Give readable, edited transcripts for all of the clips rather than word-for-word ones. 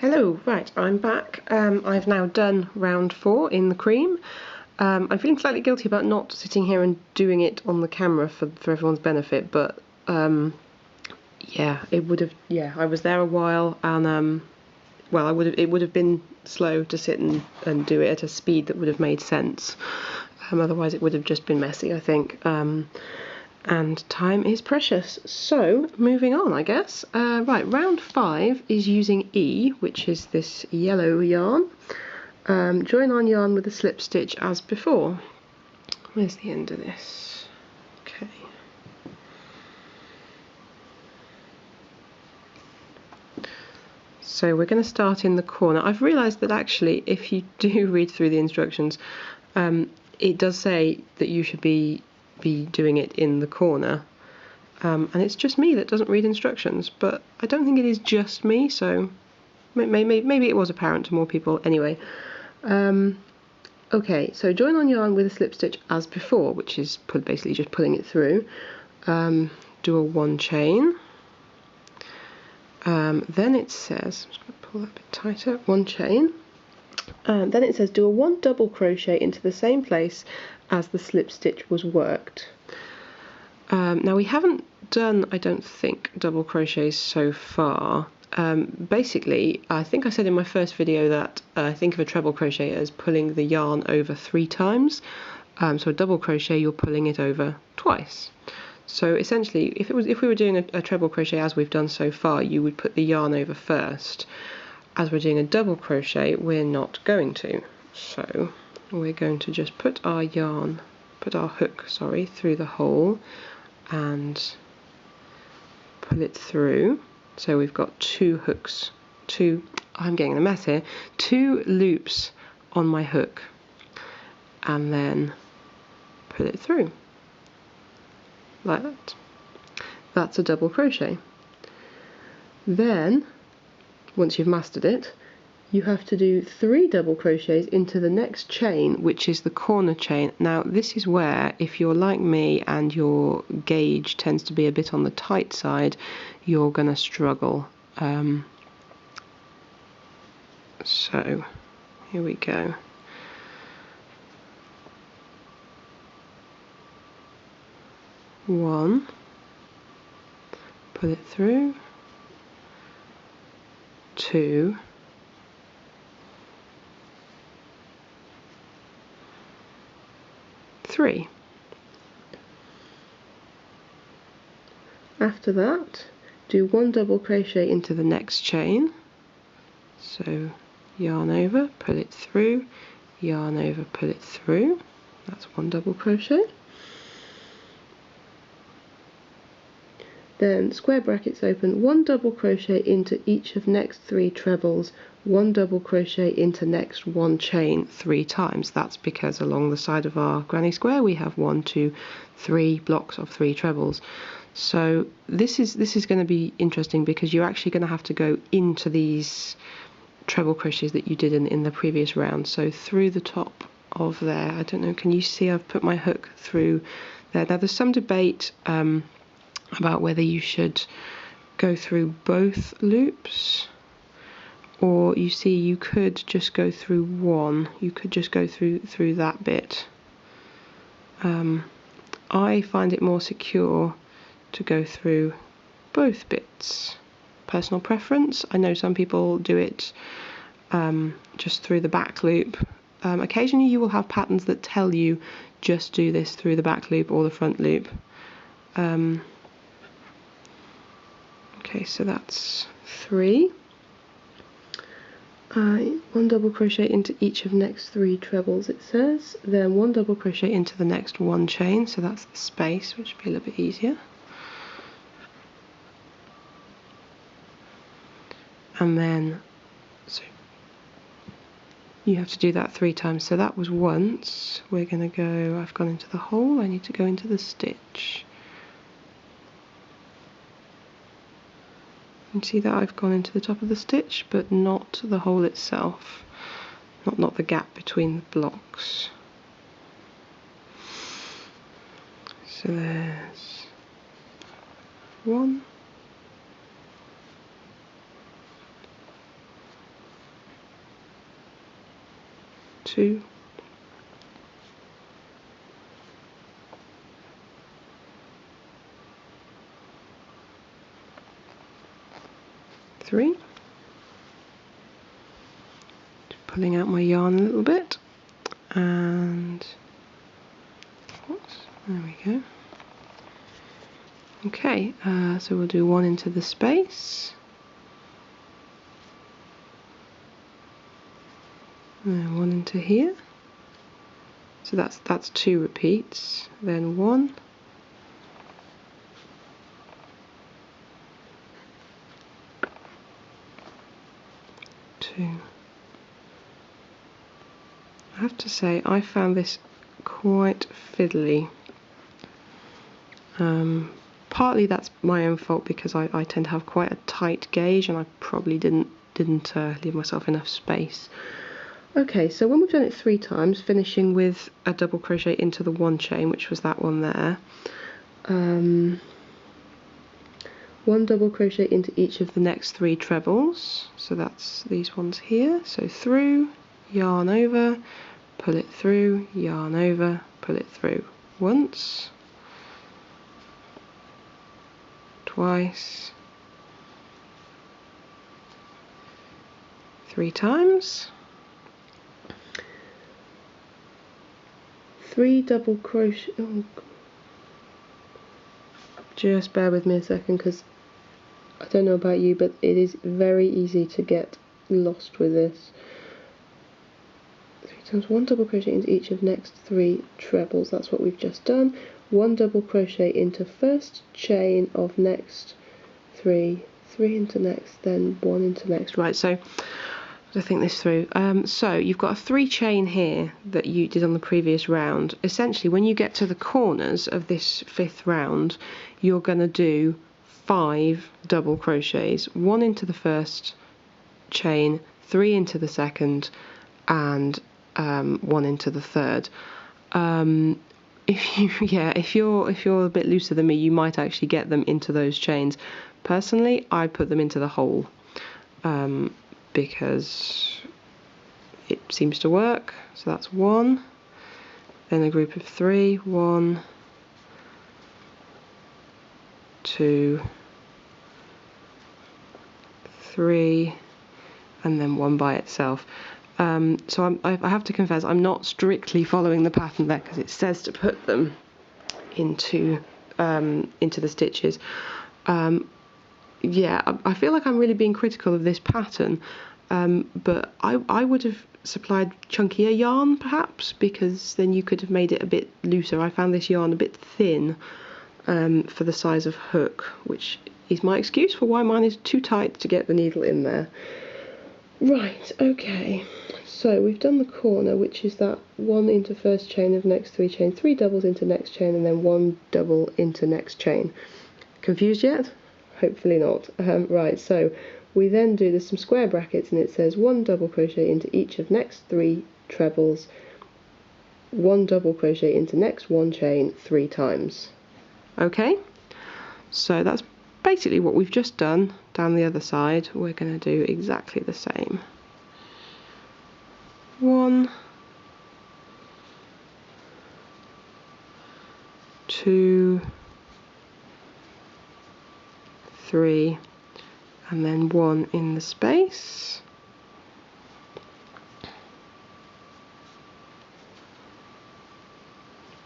Hello, right, I'm back. I've now done round 4 in the cream. I'm feeling slightly guilty about not sitting here and doing it on the camera for everyone's benefit, but yeah, I was there a while, and well, it would have been slow to sit and do it at a speed that would have made sense. Otherwise it would have just been messy, I think. And time is precious. So, moving on, I guess. Right, round 5 is using E, which is this yellow yarn. Join on yarn with a slip stitch as before. Where's the end of this? Okay. So we're going to start in the corner. I've realised that actually, if you do read through the instructions, it does say that you should be doing it in the corner, and it's just me that doesn't read instructions, but I don't think it is just me, so maybe it was apparent to more people. Anyway, okay, so join on yarn with a slip stitch as before, which is basically just pulling it through. Do a 1 chain, then it says, I'm just going to pull that a bit tighter, 1 chain, then it says do a 1 double crochet into the same place as the slip stitch was worked. Now we haven't done, I don't think, double crochets so far. Basically, I think I said in my first video that I think of a treble crochet as pulling the yarn over 3 times. So a double crochet, you're pulling it over twice. So essentially, if we were doing a treble crochet as we've done so far, you would put the yarn over first. As we're doing a double crochet, we're not going to. So we're going to just put our hook through the hole and pull it through. So we've got 2 hooks, I'm getting in a mess here, 2 loops on my hook, and then pull it through like that. That's a double crochet. Then, once you've mastered it, you have to do 3 double crochets into the next chain, which is the corner chain. Now this is where, if you're like me and your gauge tends to be a bit on the tight side, you're going to struggle. So here we go. One, pull it through, 2, 3. After that, do 1 double crochet into the next chain. So yarn over, pull it through, yarn over, pull it through. That's 1 double crochet. Then square brackets open, 1 double crochet into each of next 3 trebles, 1 double crochet into next 1 chain 3 times. That's because along the side of our granny square we have 1, 2, 3 blocks of 3 trebles. So this is going to be interesting because you're actually going to have to go into these treble crochets that you did in the previous round. So through the top of there, I don't know, can you see I've put my hook through there. Now there's some debate about whether you should go through both loops, or you could just go through one. You could just go through that bit. I find it more secure to go through both bits. Personal preference. I know some people do it just through the back loop. Occasionally you will have patterns that tell you just do this through the back loop or the front loop. Okay, so that's 3. 1 double crochet into each of next 3 trebles, it says. Then 1 double crochet into the next 1 chain, so that's the space, which will be a little bit easier. And then, so you have to do that 3 times. So that was once. We're going to go, I've gone into the hole, I need to go into the stitch. You can see that I've gone into the top of the stitch, but not the hole itself, not the gap between the blocks. So there's 1, 2, 3. Just pulling out my yarn a little bit, and there we go. Okay, so we'll do 1 into the space, and then 1 into here. So that's 2 repeats. Then 1, 2. I have to say I found this quite fiddly. Partly that's my own fault because I tend to have quite a tight gauge, and I probably didn't leave myself enough space. Okay, so when we've done it 3 times, finishing with a double crochet into the 1 chain, which was that one there, 1 double crochet into each of the next 3 trebles, so that's these ones here. So through, yarn over, pull it through, yarn over, pull it through. Once, twice, 3 times. 3 double crochet. Oh, just bear with me a second, because I don't know about you, but it is very easy to get lost with this. 3 times, 1 double crochet into each of next 3 trebles. That's what we've just done. 1 double crochet into first chain of next 3, 3 into next, then 1 into next. Right, so to think this through. So you've got a 3 chain here that you did on the previous round. Essentially, when you get to the corners of this 5th round, you're going to do 5 double crochets. 1 into the first chain, 3 into the second, and 1 into the third. If you're a bit looser than me, you might actually get them into those chains. Personally, I put them into the hole because it seems to work. So that's 1, then a group of 3, 1, 2, 3, and then 1 by itself. So I have to confess, I'm not strictly following the pattern there, because it says to put them into the stitches. Yeah, I feel like I'm really being critical of this pattern, but I would have supplied chunkier yarn perhaps, because then you could have made it a bit looser. I found this yarn a bit thin for the size of hook, which is my excuse for why mine is too tight to get the needle in there. Right, okay, so we've done the corner, which is that 1 into first chain of next 3 chains, 3 doubles into next chain, and then 1 double into next chain. Confused yet? Hopefully not. Right, so we then do, there's some square brackets, and it says 1 double crochet into each of next 3 trebles, 1 double crochet into next 1 chain 3 times. Okay, so that's basically what we've just done. Down the other side, we're going to do exactly the same. 1, 2, 3, and then 1 in the space.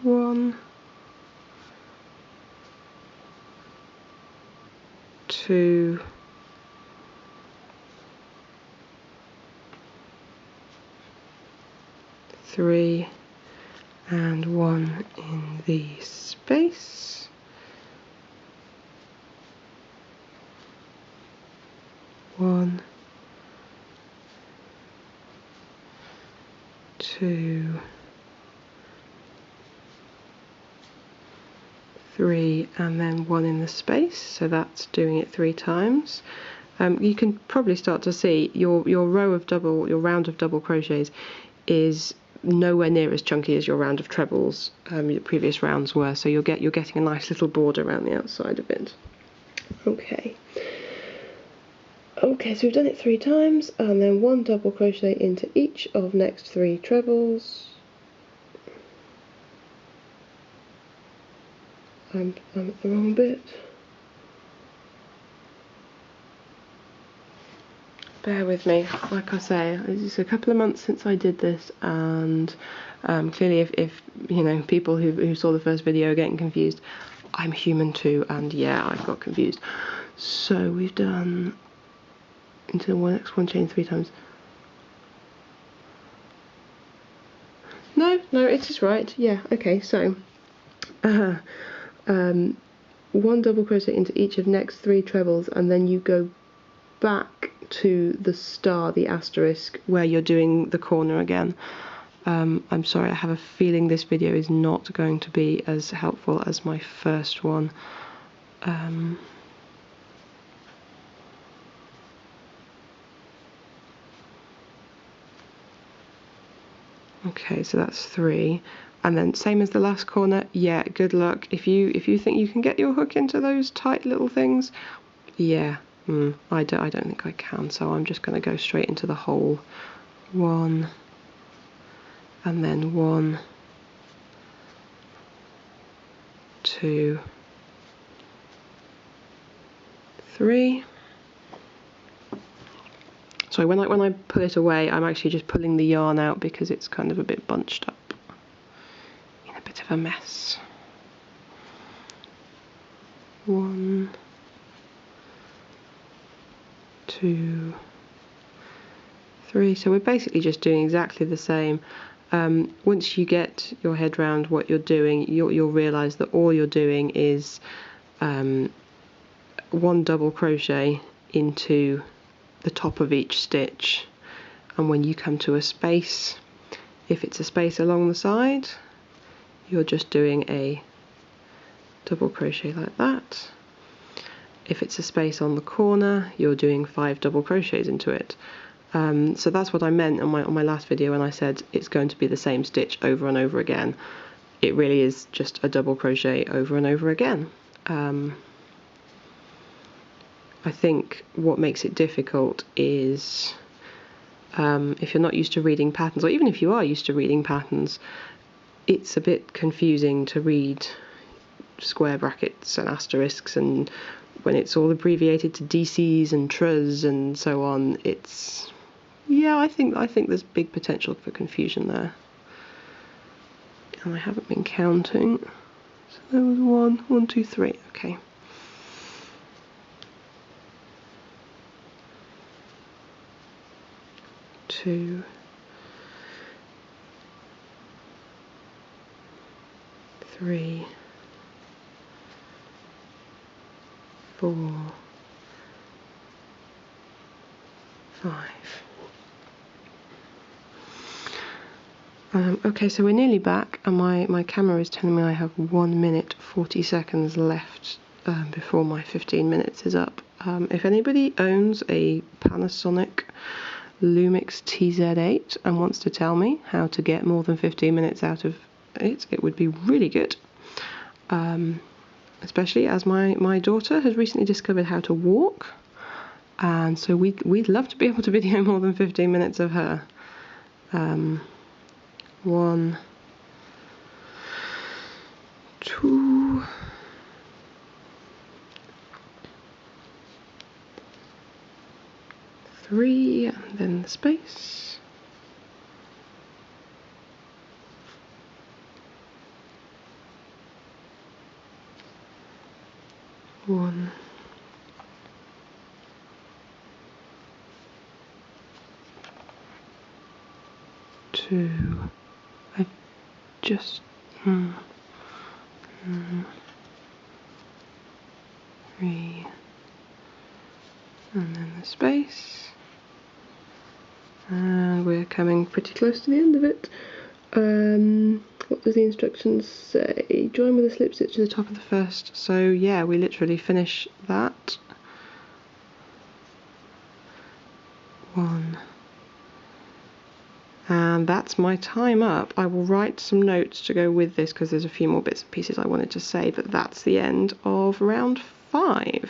1, 2, 3, and 1 in the space. 1, 2, 3, and then 1 in the space. So that's doing it 3 times. You can probably start to see your round of double crochets is nowhere near as chunky as your round of trebles your previous rounds were, so you're getting a nice little border around the outside of it. Okay, Okay, so we've done it 3 times, and then 1 double crochet into each of next 3 trebles. I'm at the wrong bit. Bear with me. Like I say, it's a couple of months since I did this, and clearly if you know, people who saw the first video are getting confused, I'm human too, and yeah, I've got confused. So we've done into the next one chain 3 times. No, it is right. Yeah, okay, so 1 double crochet into each of next 3 trebles, and then you go back to the star, the asterisk, where you're doing the corner again. I'm sorry, I have a feeling this video is not going to be as helpful as my first one. Okay, so that's 3, and then same as the last corner. Yeah, good luck. If you think you can get your hook into those tight little things, yeah, I don't think I can. So I'm just going to go straight into the hole. 1, and then 1, 2, 3. So when I pull it away, I'm actually just pulling the yarn out because it's kind of a bit bunched up in a bit of a mess. 1, 2, 3. So we're basically just doing exactly the same. Once you get your head around what you're doing, you'll realise that all you're doing is 1 double crochet into the top of each stitch, and when you come to a space, if it's a space along the side, you're just doing a double crochet like that. If it's a space on the corner, you're doing 5 double crochets into it. So that's what I meant on my last video when I said it's going to be the same stitch over and over again. It really is just a double crochet over and over again. I think what makes it difficult is if you're not used to reading patterns, or even if you are used to reading patterns, it's a bit confusing to read square brackets and asterisks, and when it's all abbreviated to DCs and TRUs and so on, it's, yeah, I think there's big potential for confusion there. And I haven't been counting, so there was 1, 2, 3, okay. 2, 3, 4, 5. Okay, so we're nearly back, and my camera is telling me I have 1 minute 40 seconds left before my 15 minutes is up. If anybody owns a Panasonic Lumix TZ8 and wants to tell me how to get more than 15 minutes out of it, it would be really good. Especially as my daughter has recently discovered how to walk, and so we'd love to be able to video more than 15 minutes of her. 1, 2, 3, and then the space. 1, 2. I just 3, and then the space, and we're coming pretty close to the end of it. What does the instructions say? Join with a slip stitch to the top of the first. So yeah, we literally finish that. 1. And that's my time up. I will write some notes to go with this because there's a few more bits and pieces I wanted to say, but that's the end of round 5.